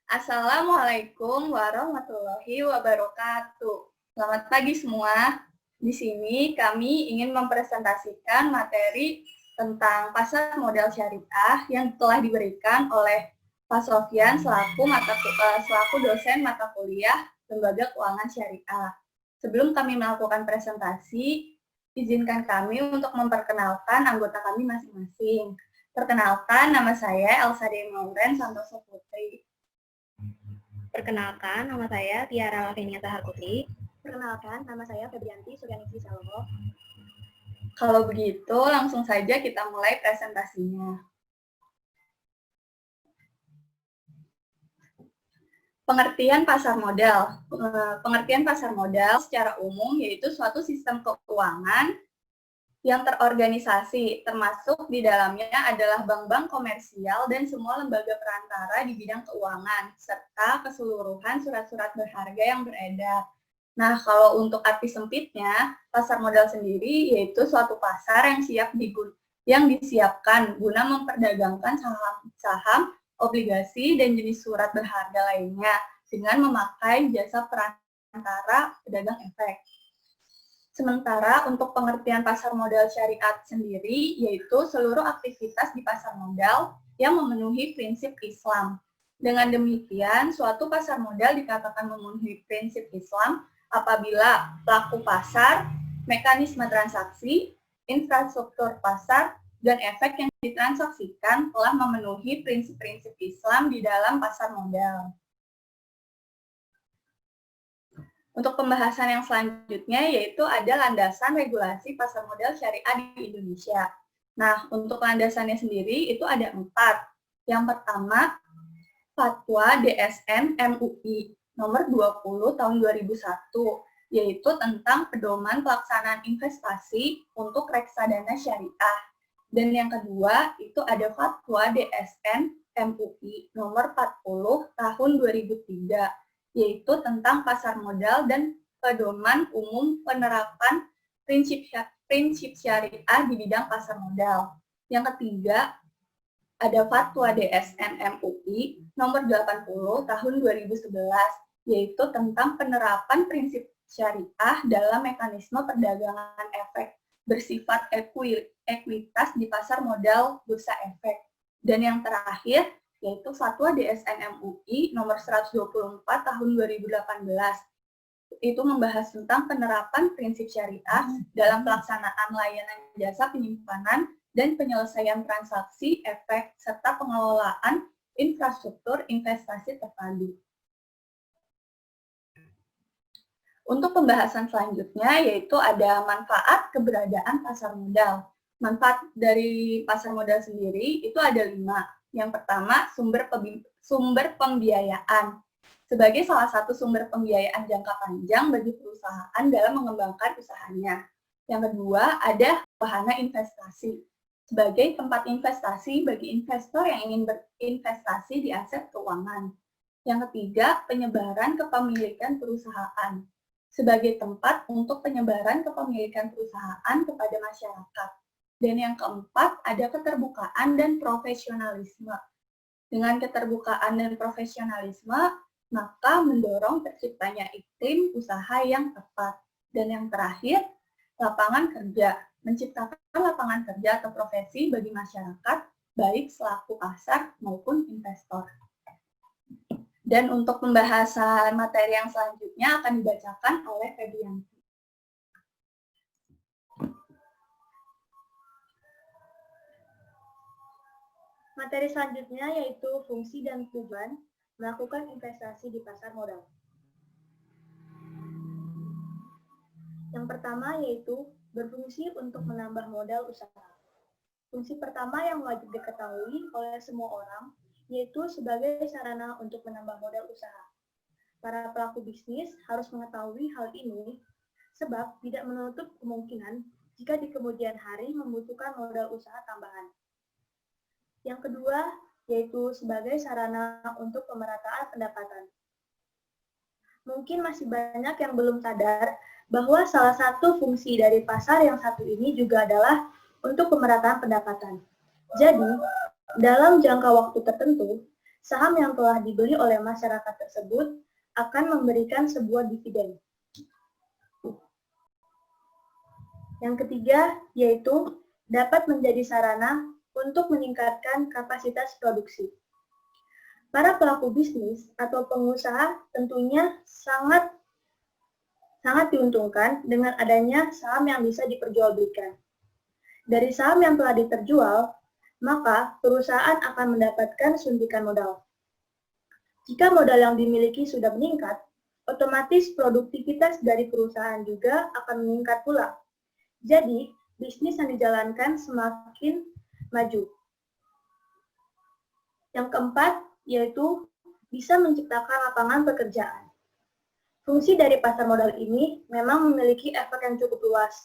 Assalamualaikum warahmatullahi wabarakatuh. Selamat pagi semua. Di sini kami ingin mempresentasikan materi tentang pasar modal syariah yang telah diberikan oleh Pak Sofyan selaku dosen mata kuliah Lembaga Keuangan Syariah. Sebelum kami melakukan presentasi, izinkan kami untuk memperkenalkan anggota kami masing-masing. Perkenalkan, nama saya Elsa Dewi Mauren Santoso Putri. Perkenalkan, nama saya Tiara Lavenia Saharputri. Perkenalkan, nama saya Febrianti Suryaningsih Salomo. Kalau begitu, langsung saja kita mulai presentasinya. Pengertian pasar modal. Pengertian pasar modal secara umum yaitu suatu sistem keuangan yang terorganisasi, termasuk di dalamnya adalah bank-bank komersial dan semua lembaga perantara di bidang keuangan, serta keseluruhan surat-surat berharga yang beredar. Nah, kalau untuk arti sempitnya, pasar modal sendiri yaitu suatu pasar yang disiapkan guna memperdagangkan saham, obligasi, dan jenis surat berharga lainnya dengan memakai jasa perantara pedagang efek. Sementara untuk pengertian pasar modal syariat sendiri, yaitu seluruh aktivitas di pasar modal yang memenuhi prinsip Islam. Dengan demikian, suatu pasar modal dikatakan memenuhi prinsip Islam apabila pelaku pasar, mekanisme transaksi, infrastruktur pasar, dan efek yang ditransaksikan telah memenuhi prinsip-prinsip Islam di dalam pasar modal. Untuk pembahasan yang selanjutnya yaitu ada landasan regulasi pasar modal syariah di Indonesia. Nah, untuk landasannya sendiri itu ada 4. Yang pertama, Fatwa DSN MUI nomor 20 tahun 2001, yaitu tentang pedoman pelaksanaan investasi untuk reksadana syariah. Dan yang kedua, itu ada Fatwa DSN MUI nomor 40 tahun 2003, yaitu tentang pasar modal dan pedoman umum penerapan prinsip syariah di bidang pasar modal. Yang ketiga, ada Fatwa DSN MUI nomor 80 tahun 2011, yaitu tentang penerapan prinsip syariah dalam mekanisme perdagangan efek bersifat ekuitas di pasar modal bursa efek. Dan yang terakhir, yaitu Fatwa DSN MUI nomor 124 tahun 2018. Itu membahas tentang penerapan prinsip syariah dalam pelaksanaan layanan jasa penyimpanan dan penyelesaian transaksi efek serta pengelolaan infrastruktur investasi terpadu. Untuk pembahasan selanjutnya yaitu ada manfaat keberadaan pasar modal. Manfaat dari pasar modal sendiri itu ada 5. Yang pertama, sumber pembiayaan. Sebagai salah satu sumber pembiayaan jangka panjang bagi perusahaan dalam mengembangkan usahanya. Yang kedua, ada wahana investasi. Sebagai tempat investasi bagi investor yang ingin berinvestasi di aset keuangan. Yang ketiga, penyebaran kepemilikan perusahaan. Sebagai tempat untuk penyebaran kepemilikan perusahaan kepada masyarakat. Dan yang keempat, ada keterbukaan dan profesionalisme. Dengan keterbukaan dan profesionalisme, maka mendorong terciptanya iklim usaha yang tepat. Dan yang terakhir, lapangan kerja. Menciptakan lapangan kerja atau profesi bagi masyarakat, baik selaku pasar maupun investor. Dan untuk pembahasan materi yang selanjutnya akan dibacakan oleh Febrianti. Materi selanjutnya yaitu fungsi dan tujuan melakukan investasi di pasar modal. Yang pertama yaitu berfungsi untuk menambah modal usaha. Fungsi pertama yang wajib diketahui oleh semua orang yaitu sebagai sarana untuk menambah modal usaha. Para pelaku bisnis harus mengetahui hal ini sebab tidak menutup kemungkinan jika di kemudian hari membutuhkan modal usaha tambahan. Yang kedua, yaitu sebagai sarana untuk pemerataan pendapatan. Mungkin masih banyak yang belum sadar bahwa salah satu fungsi dari pasar yang satu ini juga adalah untuk pemerataan pendapatan. Jadi, dalam jangka waktu tertentu, saham yang telah dibeli oleh masyarakat tersebut akan memberikan sebuah dividen. Yang ketiga, yaitu dapat menjadi sarana untuk meningkatkan kapasitas produksi. Para pelaku bisnis atau pengusaha tentunya sangat diuntungkan dengan adanya saham yang bisa diperjualbelikan. Dari saham yang telah diterjual, maka perusahaan akan mendapatkan suntikan modal. Jika modal yang dimiliki sudah meningkat, otomatis produktivitas dari perusahaan juga akan meningkat pula. Jadi, bisnis yang dijalankan semakin maju. Yang keempat, yaitu bisa menciptakan lapangan pekerjaan. Fungsi dari pasar modal ini memang memiliki efek yang cukup luas.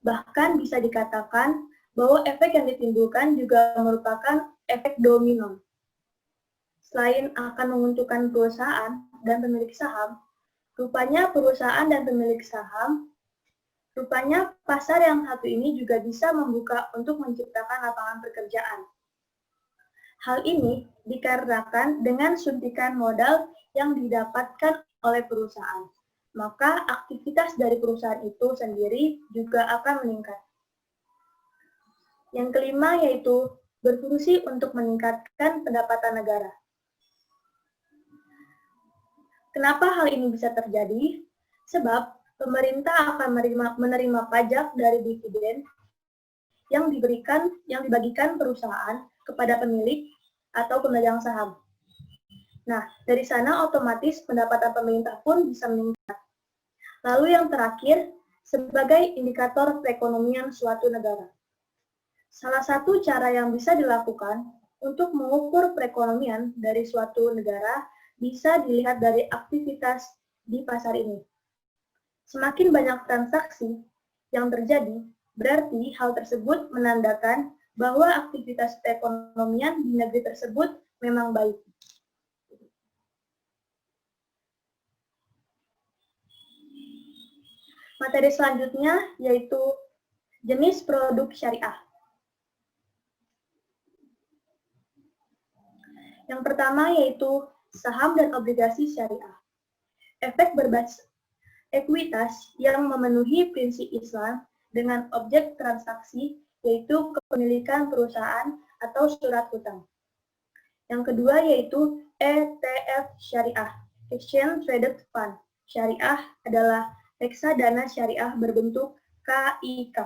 Bahkan bisa dikatakan bahwa efek yang ditimbulkan juga merupakan efek domino. Selain akan menguntungkan perusahaan dan pemilik saham, rupanya pasar yang satu ini juga bisa membuka untuk menciptakan lapangan pekerjaan. Hal ini dikarenakan dengan suntikan modal yang didapatkan oleh perusahaan, maka aktivitas dari perusahaan itu sendiri juga akan meningkat. Yang kelima yaitu berfungsi untuk meningkatkan pendapatan negara. Kenapa hal ini bisa terjadi? Sebab pemerintah akan menerima pajak dari dividen yang dibagikan perusahaan kepada pemilik atau pemegang saham. Nah, dari sana otomatis pendapatan pemerintah pun bisa meningkat. Lalu yang terakhir, sebagai indikator perekonomian suatu negara. Salah satu cara yang bisa dilakukan untuk mengukur perekonomian dari suatu negara bisa dilihat dari aktivitas di pasar ini. Semakin banyak transaksi yang terjadi, berarti hal tersebut menandakan bahwa aktivitas perekonomian di negeri tersebut memang baik. Materi selanjutnya yaitu jenis produk syariah. Yang pertama yaitu saham dan obligasi syariah. Efek berbasis ekuitas yang memenuhi prinsip Islam dengan objek transaksi yaitu kepemilikan perusahaan atau surat hutang. Yang kedua yaitu ETF syariah, Exchange Traded Fund. Syariah adalah reksadana syariah berbentuk KIK.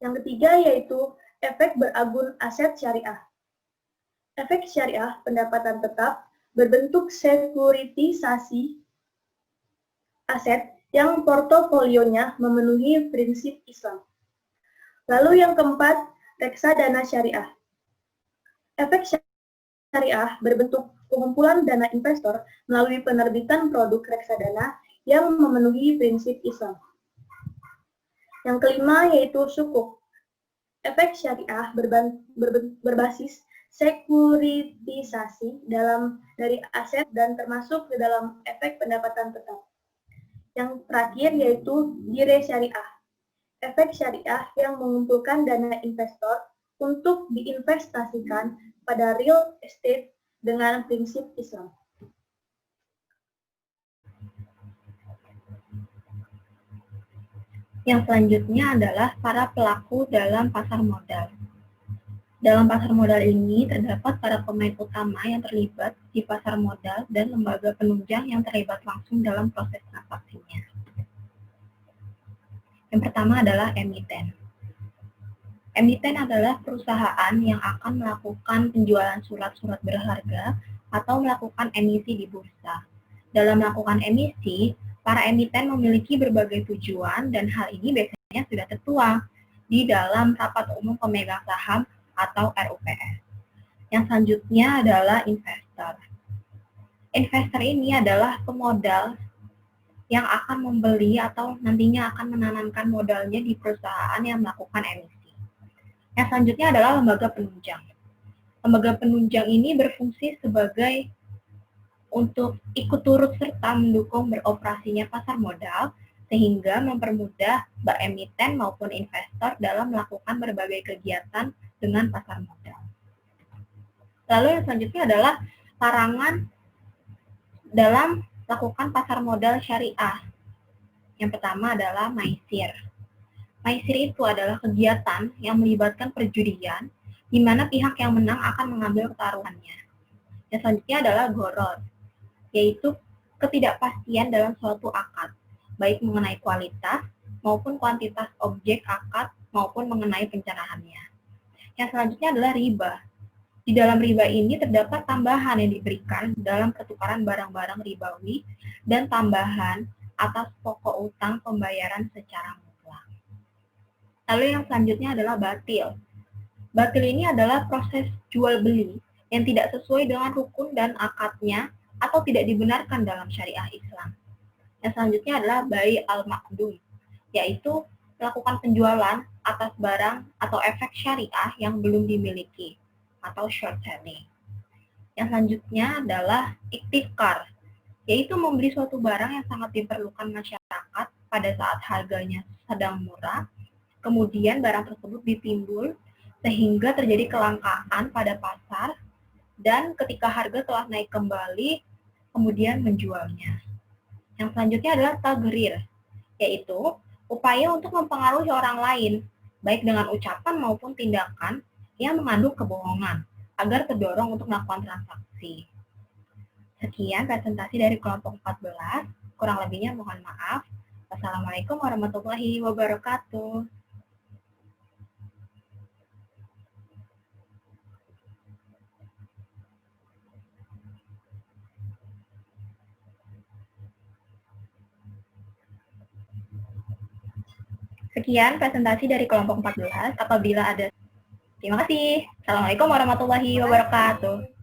Yang ketiga yaitu efek beragun aset syariah. Efek syariah pendapatan tetap berbentuk sekuritisasi aset yang portofolionya memenuhi prinsip Islam. Lalu yang keempat, reksadana syariah. Efek syariah berbentuk pengumpulan dana investor melalui penerbitan produk reksadana yang memenuhi prinsip Islam. Yang kelima yaitu sukuk. Efek syariah berbasis sekuritisasi dari aset dan termasuk ke dalam efek pendapatan tetap. Yang terakhir yaitu dire syariah. Efek syariah yang mengumpulkan dana investor untuk diinvestasikan pada real estate dengan prinsip Islam. Yang selanjutnya adalah para pelaku dalam pasar modal. Dalam pasar modal ini terdapat para pemain utama yang terlibat di pasar modal dan lembaga penunjang yang terlibat langsung dalam proses transaksinya. Yang pertama adalah emiten. Emiten adalah perusahaan yang akan melakukan penjualan surat-surat berharga atau melakukan emisi di bursa. Dalam melakukan emisi, para emiten memiliki berbagai tujuan dan hal ini biasanya sudah tertuang di dalam Rapat Umum Pemegang Saham atau RUPS. Yang selanjutnya adalah investor. Investor ini adalah pemodal yang akan membeli atau nantinya akan menanamkan modalnya di perusahaan yang melakukan emisi. Yang selanjutnya adalah lembaga penunjang. Lembaga penunjang ini berfungsi sebagai untuk ikut turut serta mendukung beroperasinya pasar modal sehingga mempermudah baik emiten maupun investor dalam melakukan berbagai kegiatan dengan pasar modal. Lalu yang selanjutnya adalah larangan dalam melakukan pasar modal syariah. Yang pertama adalah maisir. Maisir itu adalah kegiatan yang melibatkan perjudian, di mana pihak yang menang akan mengambil taruhannya. Yang selanjutnya adalah gharar, yaitu ketidakpastian dalam suatu akad, baik mengenai kualitas maupun kuantitas objek akad maupun mengenai pencerahannya. Yang selanjutnya adalah riba. Di dalam riba ini terdapat tambahan yang diberikan dalam pertukaran barang-barang ribawi dan tambahan atas pokok utang pembayaran secara mutlak. Lalu yang selanjutnya adalah batil. Batil ini adalah proses jual beli yang tidak sesuai dengan rukun dan akadnya atau tidak dibenarkan dalam syariah Islam. Yang selanjutnya adalah bai al-maqdum, yaitu melakukan penjualan atas barang atau efek syariah yang belum dimiliki atau short selling. Yang selanjutnya adalah iktikar, yaitu membeli suatu barang yang sangat diperlukan masyarakat pada saat harganya sedang murah, kemudian barang tersebut ditimbul sehingga terjadi kelangkaan pada pasar, dan ketika harga telah naik kembali, kemudian menjualnya. Yang selanjutnya adalah tagrir, yaitu upaya untuk mempengaruhi orang lain, baik dengan ucapan maupun tindakan yang mengandung kebohongan, agar terdorong untuk melakukan transaksi. Sekian presentasi dari kelompok 14, kurang lebihnya mohon maaf. Wassalamualaikum warahmatullahi wabarakatuh. Sekian presentasi dari kelompok 14. Apabila ada, terima kasih. Assalamualaikum warahmatullahi wabarakatuh.